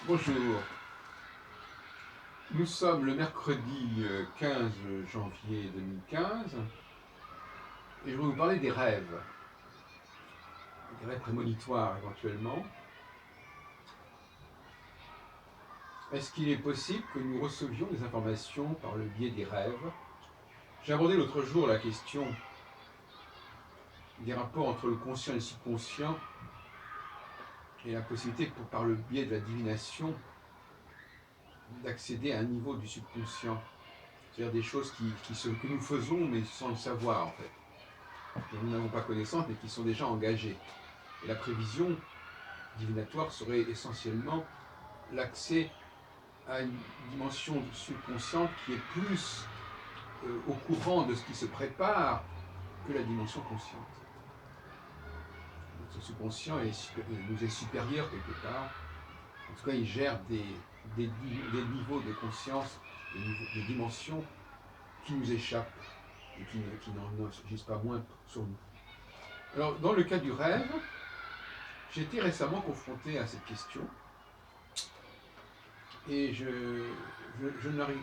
Bonjour, nous sommes le mercredi 15 janvier 2015 et je vais vous parler des rêves prémonitoires éventuellement. Est-ce qu'il est possible que nous recevions des informations par le biais des rêves? J'ai abordé l'autre jour la question des rapports entre le conscient et le subconscient et la possibilité par le biais de la divination d'accéder à un niveau du subconscient, c'est-à-dire des choses que nous faisons mais sans le savoir en fait, dont nous n'avons pas connaissance mais qui sont déjà engagées. Et la prévision divinatoire serait essentiellement l'accès à une dimension subconsciente qui est plus au courant de ce qui se prépare que la dimension consciente. Notre subconscient nous est supérieur quelque part. En tout cas, il gère des niveaux de conscience, des dimensions qui nous échappent et qui n'en agissent pas moins sur nous. Alors, dans le cas du rêve, j'ai été récemment confronté à cette question. Et je n'arrive,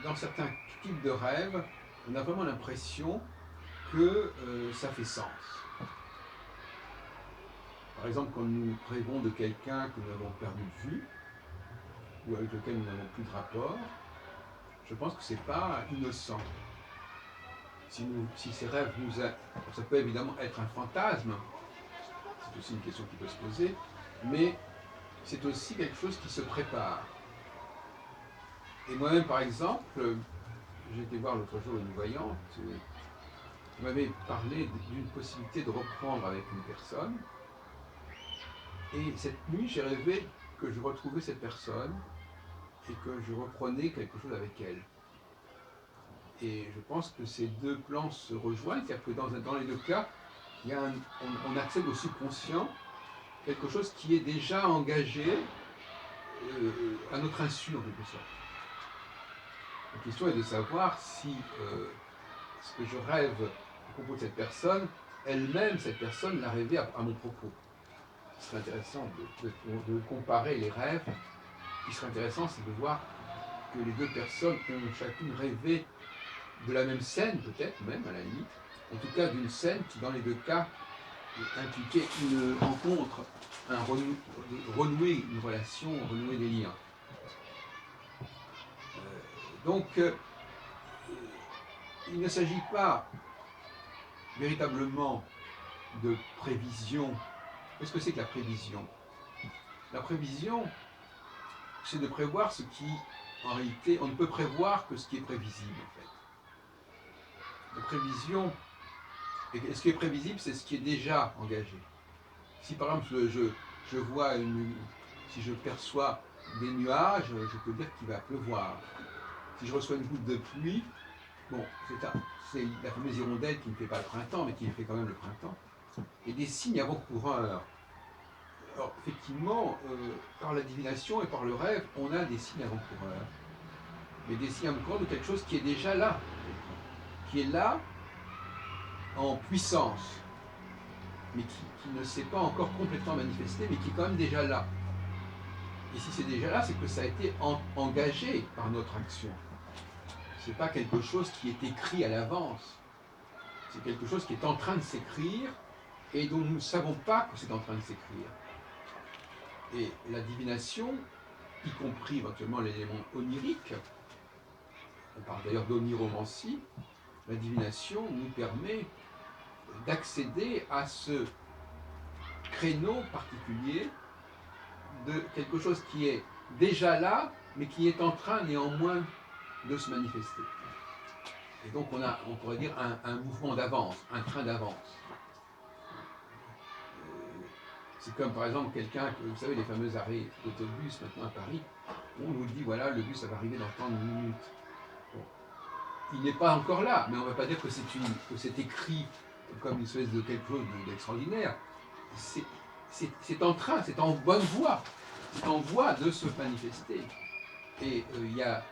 dans certains types de rêves, on a vraiment l'impression que ça fait sens. Par exemple, quand nous rêvons de quelqu'un que nous avons perdu de vue, ou avec lequel nous n'avons plus de rapport, je pense que ce n'est pas innocent. Si ces rêves ça peut évidemment être un fantasme, c'est aussi une question qui peut se poser, mais c'est aussi quelque chose qui se prépare. Et moi-même, par exemple, j'ai été voir l'autre jour une voyante, qui m'avait parlé d'une possibilité de reprendre avec une personne. Et cette nuit, j'ai rêvé que je retrouvais cette personne et que je reprenais quelque chose avec elle. Et je pense que ces deux plans se rejoignent, c'est-à-dire que dans les deux cas, on accède au subconscient, quelque chose qui est déjà engagé à notre insu en quelque sorte. La question est de savoir si ce que je rêve à propos de cette personne, elle-même, cette personne, l'a rêvé à mon propos. Ce serait intéressant de comparer les rêves. Ce qui serait intéressant, c'est de voir que les deux personnes ont chacune rêvé de la même scène, peut-être même à la limite, en tout cas d'une scène qui, dans les deux cas, impliquait une rencontre, renouer une relation, renouer des liens. Donc, il ne s'agit pas véritablement de prévision. Qu'est-ce que c'est que la prévision? La prévision, c'est de prévoir ce qui, en réalité, on ne peut prévoir que ce qui est prévisible, en fait. La prévision, et ce qui est prévisible, c'est ce qui est déjà engagé. Si par exemple, je vois si je perçois des nuages, je peux dire qu'il va pleuvoir. Si je reçois une goutte de pluie, bon, c'est la fameuse hirondelle qui ne fait pas le printemps, mais qui fait quand même le printemps. Et des signes avant-coureurs. Alors, effectivement, par la divination et par le rêve, on a des signes avant-coureurs. Mais des signes avant-coureurs de quelque chose qui est déjà là. Qui est là, en puissance, mais qui ne s'est pas encore complètement manifesté, mais qui est quand même déjà là. Et si c'est déjà là, c'est que ça a été engagé par notre action. Ce n'est pas quelque chose qui est écrit à l'avance. C'est quelque chose qui est en train de s'écrire et dont nous ne savons pas que c'est en train de s'écrire. Et la divination, y compris éventuellement l'élément onirique, on parle d'ailleurs d'oniromancie, la divination nous permet d'accéder à ce créneau particulier de quelque chose qui est déjà là, mais qui est en train néanmoins de se manifester. Et donc on pourrait dire un mouvement d'avance, un train d'avance. C'est comme par exemple quelqu'un, vous savez les fameux arrêts d'autobus maintenant à Paris, on nous dit voilà le bus ça va arriver dans tant de minutes. Bon. Il n'est pas encore là, mais on ne va pas dire que c'est écrit comme une espèce de quelque chose d'extraordinaire. C'est en train, c'est en bonne voie. C'est en voie de se manifester. Et il n'y a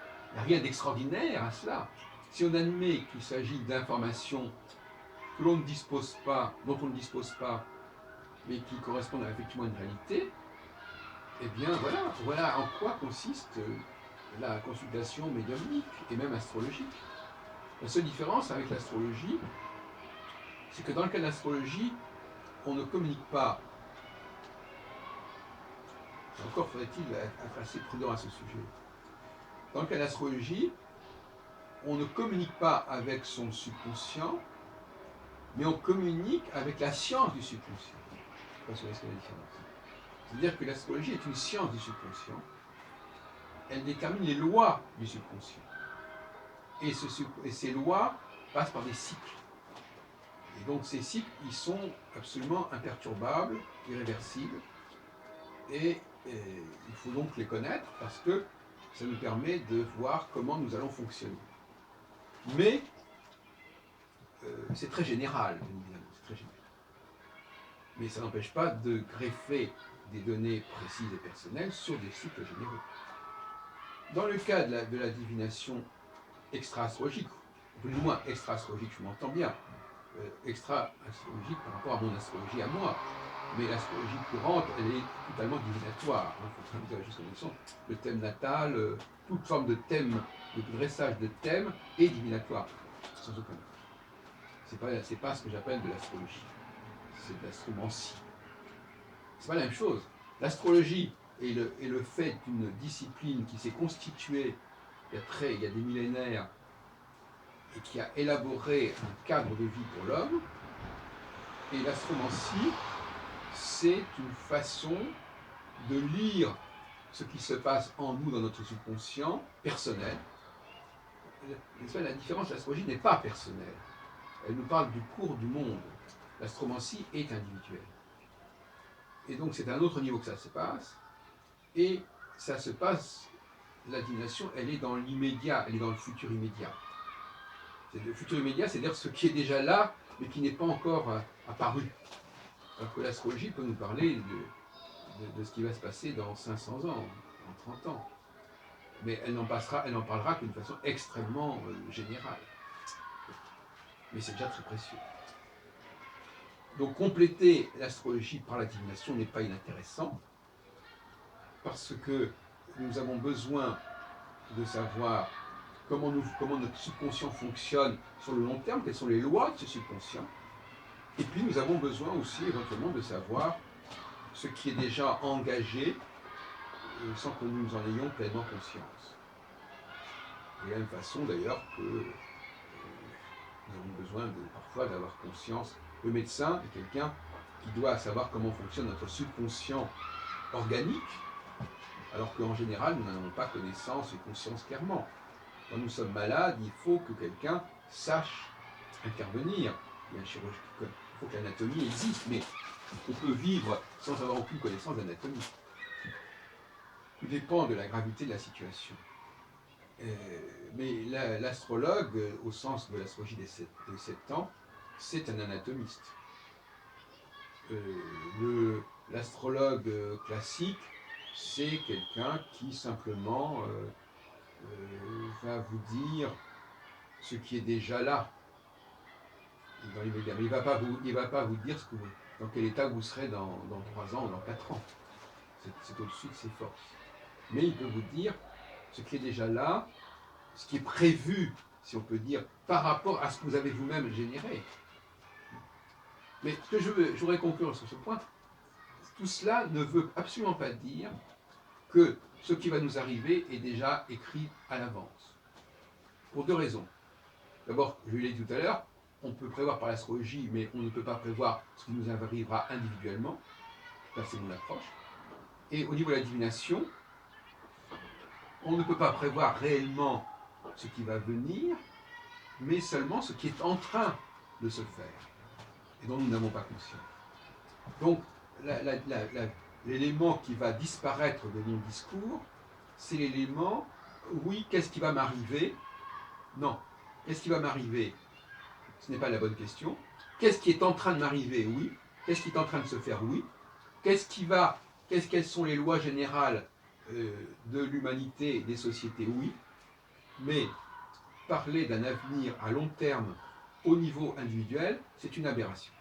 rien d'extraordinaire à cela. Si on admet qu'il s'agit d'informations que l'on ne dispose pas, dont on ne dispose pas, mais qui correspondent effectivement à une réalité, Eh bien, voilà en quoi consiste la consultation médiumnique et même astrologique. La seule différence avec l'astrologie, c'est que dans le cas de l'astrologie, on ne communique pas. Encore faudrait-il être assez prudent à ce sujet. Dans le cas de l'astrologie, on ne communique pas avec son subconscient, mais on communique avec la science du subconscient. Je ne sais pas si vous voyez ce qu'est la différence. C'est-à-dire que l'astrologie est une science du subconscient. Elle détermine les lois du subconscient. Et ces lois passent par des cycles. Et donc ces cycles, ils sont absolument imperturbables, irréversibles. Et il faut donc les connaître parce que ça nous permet de voir comment nous allons fonctionner. Mais c'est très général, bien évidemment, c'est très général. Mais ça n'empêche pas de greffer des données précises et personnelles sur des cycles généraux. Dans le cas de la divination extra-astrologique, plus ou moins extra-astrologique, je m'entends bien, extra-astrologique par rapport à mon astrologie à moi, mais l'astrologie courante, elle est totalement divinatoire. Il faut très bien juste connaissance. Le thème natal, toute forme de thème, de dressage de thème est divinatoire, sans aucun doute. C'est pas ce que j'appelle de l'astrologie, c'est de l'astromancie. C'est pas la même chose. L'astrologie est le fait d'une discipline qui s'est constituée il y a des millénaires et qui a élaboré un cadre de vie pour l'homme. Et l'astromancie, c'est une façon de lire ce qui se passe en nous, dans notre subconscient, personnel. La différence de l'astrologie n'est pas personnelle. Elle nous parle du cours du monde. L'astromancie est individuelle. Et donc c'est à un autre niveau que ça se passe. Et ça se passe, la divination, elle est dans l'immédiat, elle est dans le futur immédiat. Le futur immédiat, c'est-à-dire ce qui est déjà là, mais qui n'est pas encore apparu. Alors que l'astrologie peut nous parler de ce qui va se passer dans 500 ans, en 30 ans. Mais elle n'en parlera qu'une façon extrêmement générale. Mais c'est déjà très précieux. Donc compléter l'astrologie par la divination n'est pas inintéressant, parce que nous avons besoin de savoir comment notre subconscient fonctionne sur le long terme, quelles sont les lois de ce subconscient. Et puis nous avons besoin aussi éventuellement de savoir ce qui est déjà engagé sans que nous en ayons pleinement conscience. De la même façon d'ailleurs que nous avons besoin parfois d'avoir conscience. Le médecin est quelqu'un qui doit savoir comment fonctionne notre subconscient organique, alors qu'en général nous n'en avons pas connaissance et conscience clairement. Quand nous sommes malades, il faut que quelqu'un sache intervenir. Il y a un chirurgien, il faut que l'anatomie existe, mais on peut vivre sans avoir aucune connaissance d'anatomie. Tout dépend de la gravité de la situation. Mais l'astrologue, au sens de l'astrologie des 7 ans, c'est un anatomiste. L'astrologue classique, c'est quelqu'un qui simplement va vous dire ce qui est déjà là dans l'immédiat. Mais il ne va pas vous dire dans quel état vous serez dans 3 ans ou dans 4 ans. C'est au-dessus de ses forces. Mais il peut vous dire ce qui est déjà là, ce qui est prévu, si on peut dire, par rapport à ce que vous avez vous-même généré. Mais ce que je voudrais conclure sur ce point, tout cela ne veut absolument pas dire que ce qui va nous arriver est déjà écrit à l'avance. Pour 2 raisons. D'abord, je l'ai dit tout à l'heure, on peut prévoir par l'astrologie, mais on ne peut pas prévoir ce qui nous arrivera individuellement. Ça, c'est mon approche. Et au niveau de la divination, on ne peut pas prévoir réellement ce qui va venir, mais seulement ce qui est en train de se faire, et dont nous n'avons pas conscience. Donc, l'élément qui va disparaître de mon discours, c'est l'élément, oui, qu'est-ce qui va m'arriver? Non, qu'est-ce qui va m'arriver? Ce n'est pas la bonne question. Qu'est-ce qui est en train de m'arriver? Oui. Qu'est-ce qui est en train de se faire? Oui. Quelles sont les lois générales de l'humanité et des sociétés? Oui. Mais parler d'un avenir à long terme au niveau individuel, c'est une aberration.